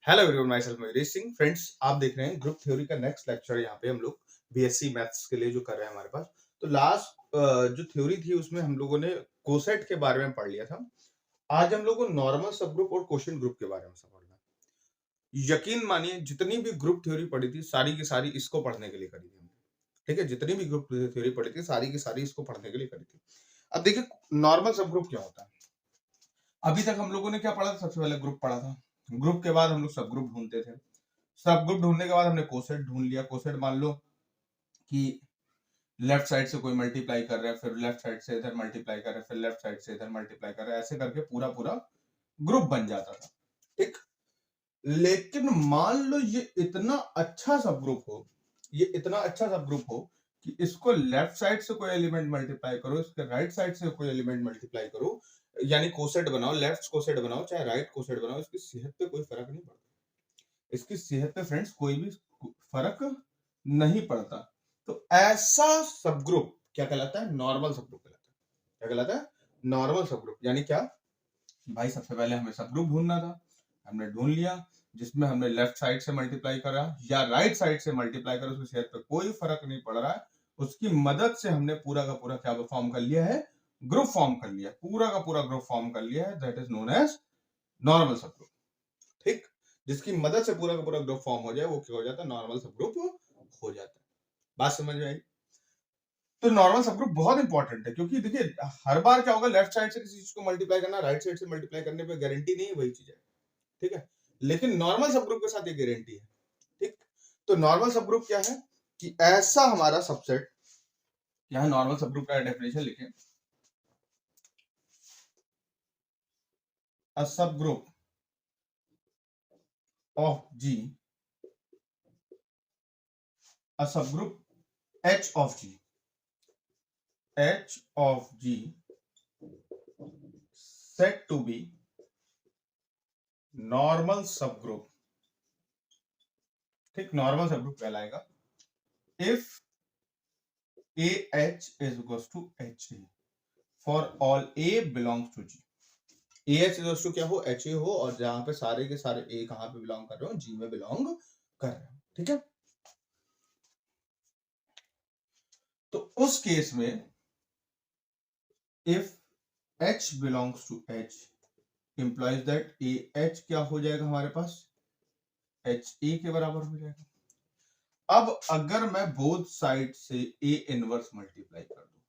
Hello everyone, my self Mayuresh Singh. Friends, आप देख रहे हैं ग्रुप थ्योरी का नेक्स्ट लेक्चर। यहाँ पे हम लोग बीएससी मैथ्स के लिए जो कर रहे हैं हमारे पास। तो लास्ट जो थ्योरी थी उसमें हम लोगों ने कोसेट के बारे में पढ़ लिया था। आज हम लोग को नॉर्मल सब ग्रुप और क्वोशिएंट ग्रुप के बारे में समझना है। यकीन मानिए, जितनी भी ग्रुप थ्योरी पढ़ी थी सारी की सारी इसको पढ़ने के लिए करी थी हमने। ठीक है, जितनी भी ग्रुप थ्योरी पढ़ी थी सारी की सारी इसको पढ़ने के लिए करी थी। अब देखिए, नॉर्मल सब ग्रुप क्या होता है। अभी तक हम लोगों ने क्या पढ़ा था? सबसे पहले ग्रुप पढ़ा था। ग्रुप के बाद हम लोग सब ग्रुप ढूंढते थे। सब ग्रुप ढूंढने के बाद हमने कोसेट ढूंढ लिया। कोसेट मान लो कि लेफ्ट साइड से कोई मल्टीप्लाई कर रहा है, फिर लेफ्ट साइड से इधर मल्टीप्लाई कर रहा है, फिर लेफ्ट साइड से इधर मल्टीप्लाई कर रहा है, ऐसे करके पूरा पूरा ग्रुप बन जाता था। ठीक। लेकिन मान लो ये इतना अच्छा सब ग्रुप हो, ये इतना अच्छा सब ग्रुप हो कि इसको लेफ्ट साइड से कोई एलिमेंट मल्टीप्लाई करो, इसके राइट साइड से कोई एलिमेंट मल्टीप्लाई करो, यानी कोसेट बनाओ, लेफ्ट कोसेट बनाओ चाहे राइट कोसेट बनाओ, इसकी सेहत पे कोई फर्क नहीं पड़ता। इसकी सेहत पे फ्रेंड्स कोई भी फर्क नहीं पड़ता। तो ऐसा सब ग्रुप क्या कहलाता है? नॉर्मल सब ग्रुप कहलाता है। क्या कहलाता है? नॉर्मल सब ग्रुप। यानी क्या भाई, सबसे पहले हमें सब ग्रुप ढूंढना था, हमने ढूंढ लिया, जिसमें हमने लेफ्ट साइड से मल्टीप्लाई करा या राइट साइड से मल्टीप्लाई करा, उसकी सेहत पे कोई फर्क नहीं पड़ रहा है। उसकी मदद से हमने पूरा का पूरा क्या फॉर्म कर लिया है? ग्रुप फॉर्म कर लिया, पूरा का पूरा ग्रुप फॉर्म कर लिया है। That is known as normal subgroup. ठीक। जिसकी मदद से पूरा का पूरा ग्रुप फॉर्म हो जाए वो क्या हो जाता है? नॉर्मल सब ग्रुप हो जाता है। बात समझ में आई? तो नॉर्मल सब ग्रुप बहुत इंपॉर्टेंट है, क्योंकि देखिए हर बार क्या होगा, लेफ्ट साइड से किसी चीज को मल्टीप्लाई करना, राइट साइड से मल्टीप्लाई करने पे गारंटी नहीं है वही चीज है। ठीक है, लेकिन नॉर्मल सब ग्रुप के साथ ये गारंटी है। ठीक। तो नॉर्मल सब ग्रुप क्या है कि ऐसा हमारा सबसेट, यहाँ नॉर्मल सब ग्रुप का डेफिनेशन लिखें, a subgroup of G, a subgroup H of G, H of G said to be normal subgroup. ठीक, नॉर्मल सबग्रुप कहलाएगा if AH is equals to HA for all A belongs to G. AH is equals to क्या हो? HA हो, और जहां पे सारे के सारे A कहां पे बिलोंग कर रहे हो? G में बिलोंग कर रहे हो। ठीक है, तो उस केस में if H belongs to H implies that AH क्या हो जाएगा हमारे पास? HA के बराबर हो जाएगा। अब अगर मैं बोथ साइड से A इनवर्स मल्टीप्लाई कर दूं,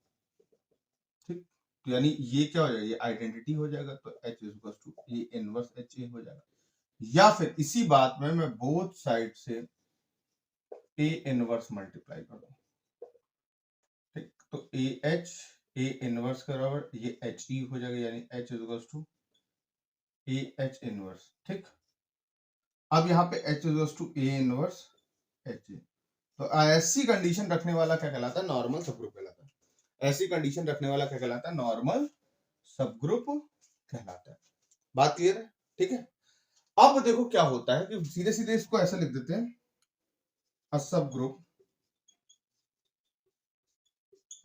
ठीक, तो यानी ये क्या हो जाएगा? ये आइडेंटिटी हो जाएगा, तो H is equal to A inverse HA हो जाएगा। या फिर इसी बात में मैं बोथ साइड से A इनवर्स मल्टीप्लाई कर दूं, ठीक, तो AH A इनवर्स के बराबर ये HE हो जाएगा, यानी H is equal to AH inverse. ठीक, अब यहाँ पे H is equal to A inverse HA। तो ऐसी कंडीशन रखने वाला क्या कहलाता है? नॉर्मल सबग्रुप कहलाता है। ऐसी कंडीशन रखने वाला क्या कहलाता है? नॉर्मल सबग्रुप कहलाता है। बात क्लियर है? ठीक है, अब देखो क्या होता है कि सीधे सीधे इसको ऐसा लिख देते हैं, अ subgroup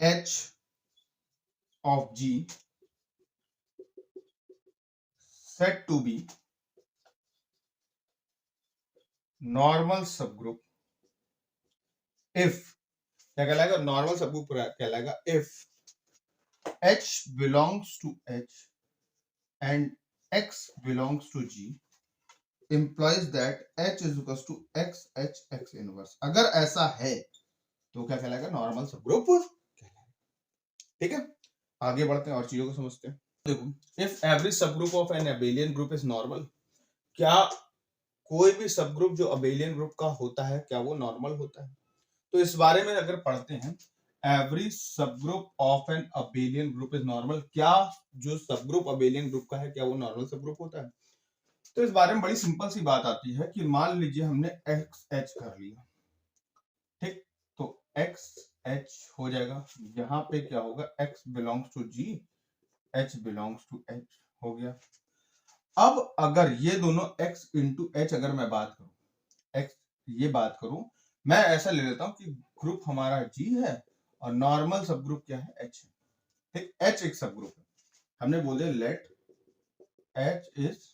H of G said to be normal subgroup if, क्या कहलाएगा? नॉर्मल सबग्रुप कहलाएगा if H belongs to H and X belongs to G implies that H is equals to X H X inverse। अगर ऐसा है तो क्या कहलाएगा? Normal subgroup कहलाएगा। ठीक है, आगे बढ़ते हैं और चीजों को समझते हैं। देखो, if every subgroup of an abelian group is normal, क्या कोई भी सबग्रुप जो अबेलियन ग्रुप का होता है क्या वो नॉर्मल होता है? तो इस बारे में अगर पढ़ते हैं, every subgroup of an abelian group is normal, क्या जो सबग्रुप अबेलियन ग्रुप का है क्या वो नॉर्मल सबग्रुप होता है? तो इस बारे में बड़ी सिंपल सी बात आती है कि मान लीजिए हमने एक्स एच कर लिया, ठीक, तो एक्स एच हो जाएगा, यहां पे क्या होगा? X belongs to G, H belongs to H हो गया। अब अगर ये दोनों एक्स इंटू एच अगर मैं बात करूं, एक्स ये बात करूं, मैं ऐसा ले लेता हूं कि ग्रुप हमारा जी है और नॉर्मल सब ग्रुप क्या है? एच है। ठीक, एच एक सब ग्रुप है। हमने बोले लेट एच इज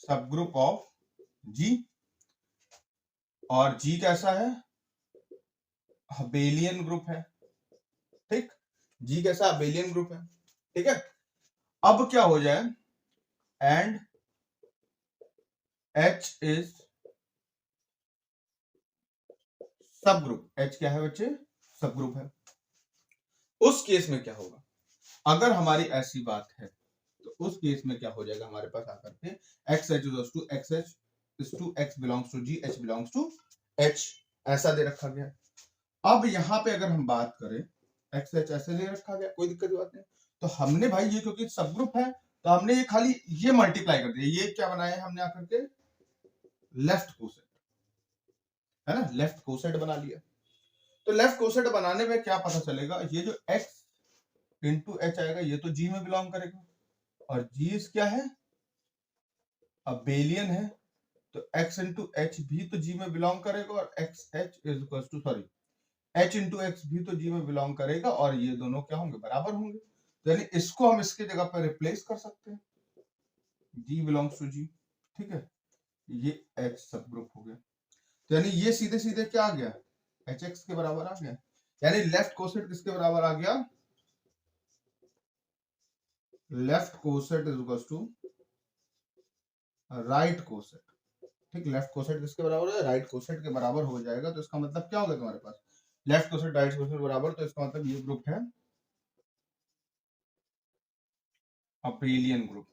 सब ग्रुप ऑफ जी, और जी कैसा है, अबेलियन ग्रुप है। ठीक, जी कैसा अबेलियन ग्रुप है। ठीक है, अब क्या हो जाए, एंड एच इज सब ग्रुप, एच क्या है बच्चे, सब ग्रुप है। उस केस में क्या होगा, अगर हमारी ऐसी बात है तो उस केस में क्या हो जाएगा हमारे पास आकर के, x H is to x H is to x belongs to G, H belongs to H, ऐसा दे रखा गया। अब यहां पे अगर हम बात करें, एक्स एच ऐसे दे रखा गया, कोई दिक्कत की बात नहीं। तो हमने भाई ये क्योंकि सब ग्रुप है तो हमने ये खाली ये मल्टीप्लाई कर दिया, ये क्या बनाया है हमने आकर के, लेफ्ट कोसेट, है ना, लेफ्ट कोसेट बना लिया। तो लेफ्ट कोसेट बनाने में क्या पता चलेगा, ये जो x इंटू एच आएगा ये तो g में बिलोंग करेगा, और g क्या है, अबेलियन है, तो x इंटू एच भी तो g में बिलोंग करेगा, और x h is equal to sorry h into x भी तो g में बिलोंग करेगा, और ये दोनों क्या होंगे, बराबर होंगे। तो यानी इसको हम इसकी जगह पर रिप्लेस कर सकते हैं, g बिलोंग्स टू g। ठीक है, ये h सब ग्रुप हो गया। तो यानी ये सीधे सीधे क्या आ गया, hx के बराबर आ गया। यानी लेफ्ट कोसेट किसके बराबर आ गया, left coset is equal to right coset. ठीक, लेफ्ट कोसेट किसके बराबर है, राइट कोसेट के बराबर हो जाएगा। तो इसका मतलब क्या होगा तुम्हारे पास, लेफ्ट कोसेट राइट कोसेट बराबर, तो इसका मतलब ये ग्रुप है अबेलियन ग्रुप।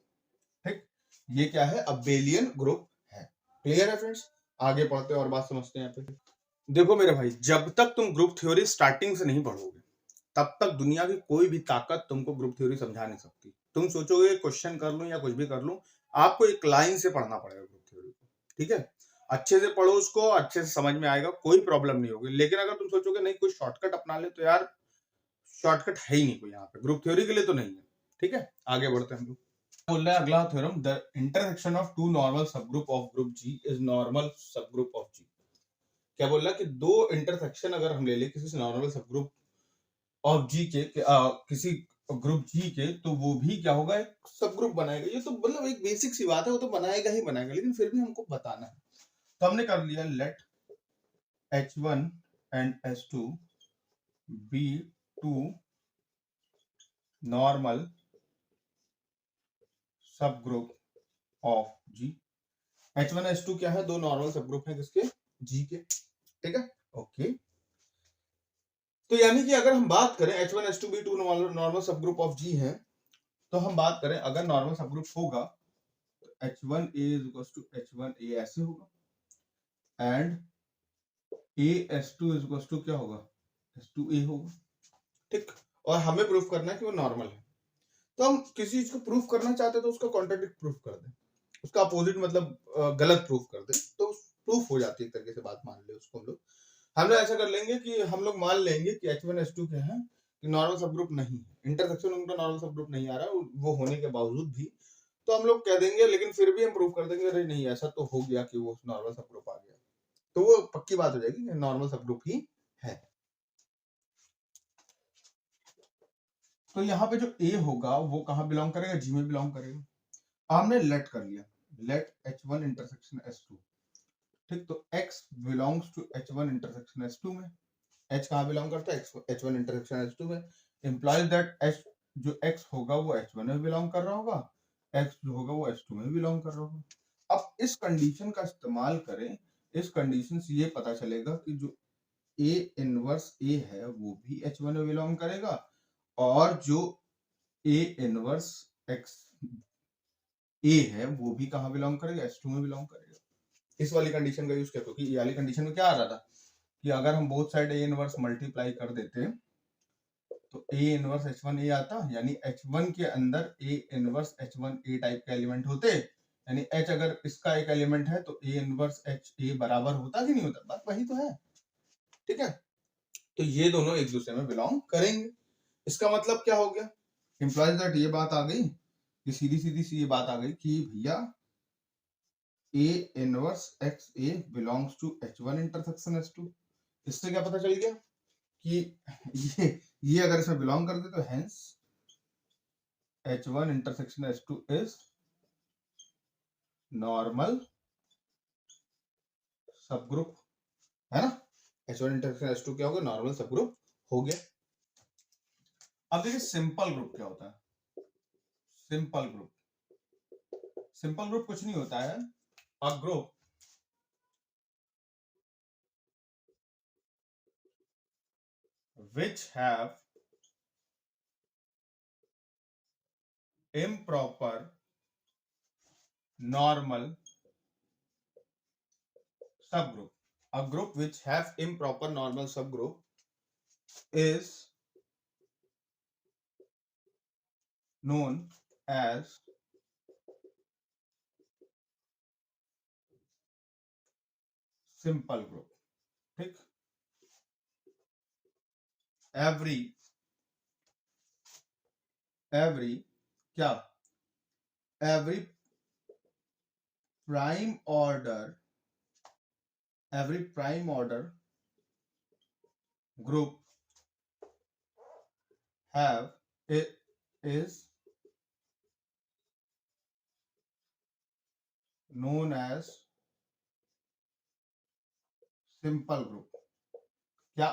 ठीक, ये क्या है, अबेलियन ग्रुप है। क्लियर है फ्रेंड्स, आगे पढ़ते हैं और बात समझते हैं यहाँ पे। देखो मेरे भाई, जब तक तुम ग्रुप थ्योरी स्टार्टिंग से नहीं पढ़ोगे तब तक दुनिया की कोई भी ताकत तुमको ग्रुप थ्योरी समझा नहीं सकती। तुम सोचोगे क्वेश्चन कर लूं या कुछ भी कर लूं, आपको एक लाइन से पढ़ना पड़ेगा ग्रुप थ्योरी को। ठीक है, अच्छे से पढ़ो उसको, अच्छे से समझ में आएगा, कोई प्रॉब्लम नहीं होगी। लेकिन अगर तुम सोचोगे नहीं कोई शॉर्टकट अपना ले, तो यार शॉर्टकट है ही नहीं कोई यहाँ पे, ग्रुप थ्योरी के लिए तो नहीं है। ठीक है, आगे बढ़ते हैं हम लोग। बोल रहे हैं अगला theorem, the intersection of two normal subgroup of group G is normal subgroup of G. क्या बोल रहा है कि दो इंटरसेक्शन अगर हम ले ले किसी नॉर्मल सबग्रुप ऑफ जी के किसी ग्रुप जी के, तो वो भी क्या होगा, एक सब ग्रुप बनाएगा। ये तो मतलब एक बेसिक सी बात है, वो तो बनाएगा ही बनाएगा, लेकिन फिर भी हमको बताना है। तो हमने कर लिया, let H1 and H2 be to normal subgroup of G. H1 H2 क्या है, दो नॉर्मल सब ग्रुप है किसके, जी के। ठीक है, ओके। तो यानी कि अगर हम बात करें H1 H2 be to normal subgroup of G है, तो हम बात करें अगर नॉर्मल सब ग्रुप होगा H1A is equals to H1A ऐसे होगा, and AS2 is equals to क्या होगा, S2A होगा। ठीक, और हमें प्रूफ करना है कि वो नॉर्मल है। तो हम किसी चीज को प्रूफ करना चाहते हैं तो उसका कॉन्ट्राडिक्ट प्रूफ कर दें, उसका अपोजिट मतलब गलत प्रूफ कर दें, तो प्रूफ हो जाती है एक तरीके से बात, मान ले उसको हम लोग ऐसा कर लेंगे कि हम लोग मान लेंगे कि H1 H2 क्या है, कि नॉर्मल सब ग्रुप नहीं है, इंटरसेक्शन उनका नॉर्मल सब ग्रुप नहीं आ रहा, वो होने के बावजूद भी तो हम लोग कह देंगे, लेकिन फिर भी हम प्रूव कर देंगे अरे नहीं ऐसा तो हो गया कि वो नॉर्मल सब ग्रुप आ गया, तो वो पक्की बात हो जाएगी कि नॉर्मल सब ग्रुप ही है। तो यहाँ पे जो A होगा वो कहाँ बिलोंग करेगा, जी में बिलोंग करेगा। हमने लेट कर लिया, लेट H1 इंटरसेक्शन S2। ठीक, तो X belongs to H1 intersection S2 में, H कहाँ बिलोंग करता है, H1 इंटरसेक्शन H2 में, इंप्लाइज दैट H जो X होगा वो H1 में बिलोंग कर रहा होगा, X जो होगा वो H2 में बिलोंग कर रहा होगा। अब इस कंडीशन का इस्तेमाल करें, इस कंडीशन से ये पता चलेगा कि जो A इनवर्स A है वो भी H1 में बिलोंग करेगा, और जो A इनवर्स X A है वो भी कहाँ बिलोंग करेगा, H2 में बिलोंग करेगा। इस वाली कंडीशन का यूज किया, क्योंकि ये वाली कंडीशन में क्या आ रहा था कि अगर हम both side A inverse multiply कर देते तो A इनवर्स H1 A आता, यानी H1 के अंदर A inverse H1 A type का एलिमेंट होते, यानी H अगर इसका एक एलिमेंट है तो A इनवर्स H A बराबर होता कि नहीं होता, बात वही तो है। ठीक है, तो ये दोनों एक दूसरे में बिलोंग करेंगे। इसका मतलब क्या हो गया, इंप्लाइज दैट ये बात आ गई कि सीधी सीधी सी ये बात आ गई कि भैया A inverse X A belongs to H1 intersection H2। इससे क्या पता चल गया कि ये अगर इसमें बिलोंग करते तो hence H1 intersection H2 is normal सब ग्रुप, है ना। H1 इंटरसेक्शन H2 क्या होगा, नॉर्मल सब ग्रुप हो गया। अब देखिए सिंपल ग्रुप क्या होता है। सिंपल ग्रुप कुछ नहीं होता है, a group which have improper normal subgroup. A group which have improper normal subgroup is known as simple group। ठीक, every क्या, every prime order group have it is known as simple group. क्या,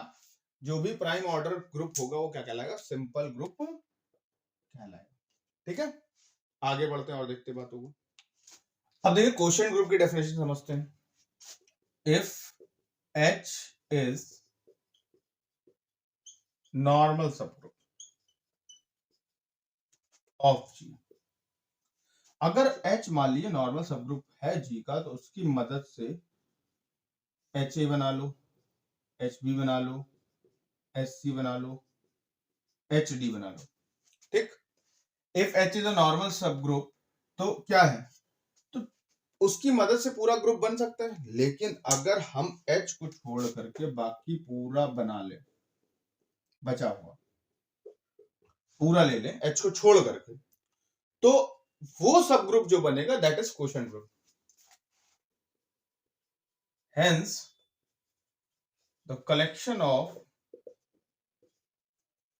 जो भी prime order group होगा वो क्या कहलाएगा, simple group कहलाएगा। ठीक है, आगे बढ़ते हैं और देखते हैं बातों को। अब देखिए क्वोशिएंट ग्रुप की डेफिनेशन समझते हैं। If H is normal subgroup of G, अगर H मान लीजिए नॉर्मल सबग्रुप है G का, तो उसकी मदद से HA बना लो, HB बना लो, HC बना लो, HD बना लो। ठीक, if H is a normal subgroup तो क्या है, तो उसकी मदद से पूरा ग्रुप बन सकता है। लेकिन अगर हम H को छोड़ करके बाकी पूरा बना ले, बचा हुआ पूरा ले लें H को छोड़ करके, तो वो सब ग्रुप जो बनेगा that is quotient group. Hence the collection of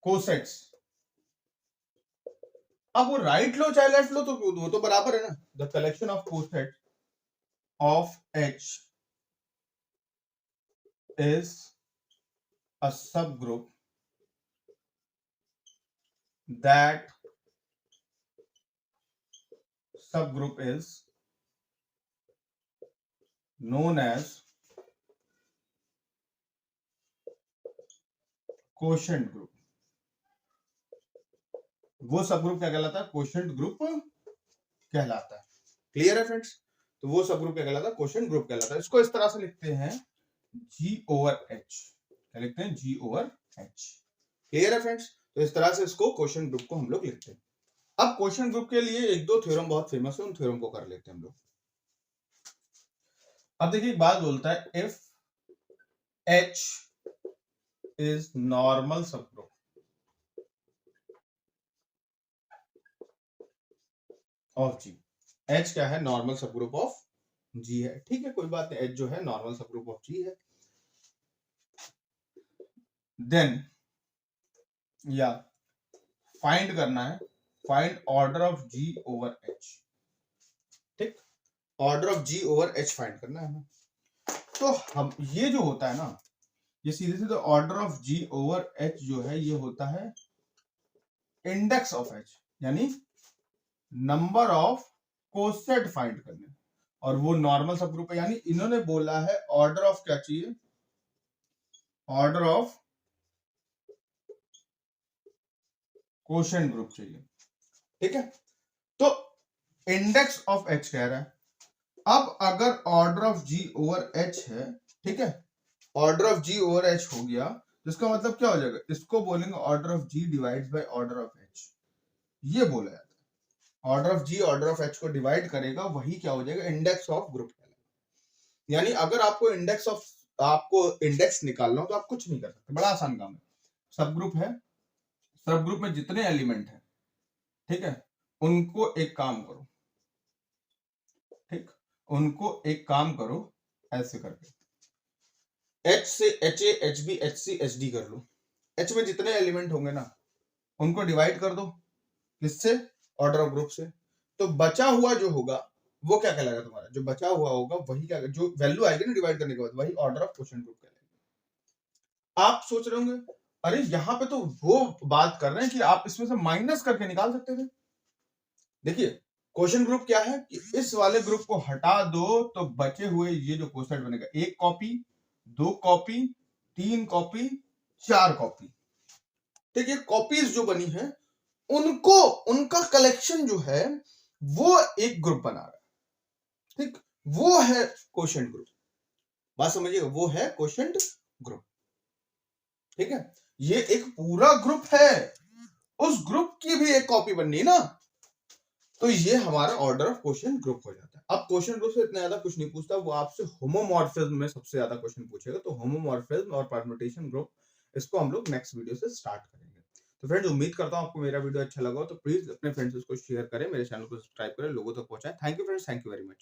cosets, अब वो राइट लो चाहे लेफ्ट लो तो वो तो बराबर है ना। The collection of coset of H is a subgroup that subgroup is known as quotient group। वो सबग्रुप क्या कहलाता है, क्वोशिएंट ग्रुप कहलाता है। क्लियर है फ्रेंड्स, तो वो सबग्रुप क्या कहलाता है, क्वोशिएंट ग्रुप कहलाता है। इसको इस तरह से लिखते हैं G/H, क्या लिखते हैं, G/H। क्लियर है फ्रेंड्स, तो इस तरह से इसको क्वोशिएंट ग्रुप को हम लोग लिखते हैं। अब क्वोशिएंट ग्रुप के लिए एक दो थ्योरम बहुत फेमस है, उन थ्योरम को कर लेते हैं हम लोग। अब देखिए एक बात बोलता है, if H is normal subgroup of G, H क्या है, नॉर्मल सबग्रुप ऑफ G है। ठीक है, कोई बात नहीं, H जो है नॉर्मल सबग्रुप ऑफ G है। देन या फाइंड करना है, find order of G over H। ठीक, order of G over H find करना है हमें। तो हम ये जो होता है ना, ये सीधे सीधे order of G over H जो है ये होता है इंडेक्स ऑफ H, यानी नंबर ऑफ कोसेट फाइंड करने, और वो नॉर्मल सब ग्रुप है। यानी इन्होंने बोला है ऑर्डर ऑफ क्या चाहिए, ऑर्डर ऑफ क्वोशिएंट ग्रुप चाहिए। ठीक है, तो इंडेक्स ऑफ H कह रहा है। अब अगर order of G over H है, ठीक है, order of G over H हो गया, तो इसका मतलब क्या हो जाएगा, इसको बोलेंगे order of G divides by order of H, ये बोला जाता है। Order of G order of H को डिवाइड करेगा, वही क्या हो जाएगा, इंडेक्स ऑफ ग्रुप। यानी अगर आपको इंडेक्स निकालना हो तो आप कुछ नहीं कर सकते, बड़ा आसान काम है। सब ग्रुप है, सब ग्रुप में जितने एलिमेंट है, ठीक है, उनको एक काम करो, ठीक, उनको एक काम करो ऐसे करके, H से HA, HB, HC, HD कर लो। H में जितने एलिमेंट होंगे ना, उनको डिवाइड कर दो, किससे, ऑर्डर ऑफ ग्रुप से। तो बचा हुआ जो होगा वो क्या कहलाएगा तुम्हारा? जो बचा हुआ होगा वही क्या, जो वैल्यू आएगी ना डिवाइड करने के बाद, वही ऑर्डर ऑफ क्वोशिएंट ग्रुप कहलाएगी। आप सोच रहे होंगे अरे यहाँ पे तो वो बात कर रहे हैं कि आप इसमें से माइनस करके निकाल सकते थे। देखिए क्वोशिएंट ग्रुप क्या है कि इस वाले ग्रुप को हटा दो तो बचे हुए ये जो क्वोशिएंट बनेगा, 1 कॉपी, 2 कॉपी, 3 कॉपी, 4 कॉपी। ठीक है, कॉपीज जो बनी है उनको, उनका कलेक्शन जो है वो एक ग्रुप बना रहा है। ठीक, वो है क्वोशिएंट ग्रुप। बात समझिएगा, वो है क्वोशिएंट ग्रुप। ठीक है, ये एक पूरा ग्रुप है, उस ग्रुप की भी एक कॉपी बननी ना, तो ये हमारा ऑर्डर ऑफ क्वोशिएंट ग्रुप हो जाता है। अब क्वोशिएंट ग्रुप से इतना ज्यादा कुछ नहीं पूछता, वो आपसे होमोमॉर्फिज्म में सबसे ज्यादा क्वेश्चन पूछेगा। तो होमोमॉर्फिज्म और परम्यूटेशन ग्रुप, इसको हम लोग नेक्स्ट वीडियो से स्टार्ट करेंगे। तो फ्रेंड्स उम्मीद करता हूं आपको मेरा वीडियो अच्छा लगा हो, तो प्लीज अपने फ्रेंड्स को शेयर करें, मेरे चैनल को सब्सक्राइब करें, लोगों तक पहुंचाएं। Thank you friends, thank you very much.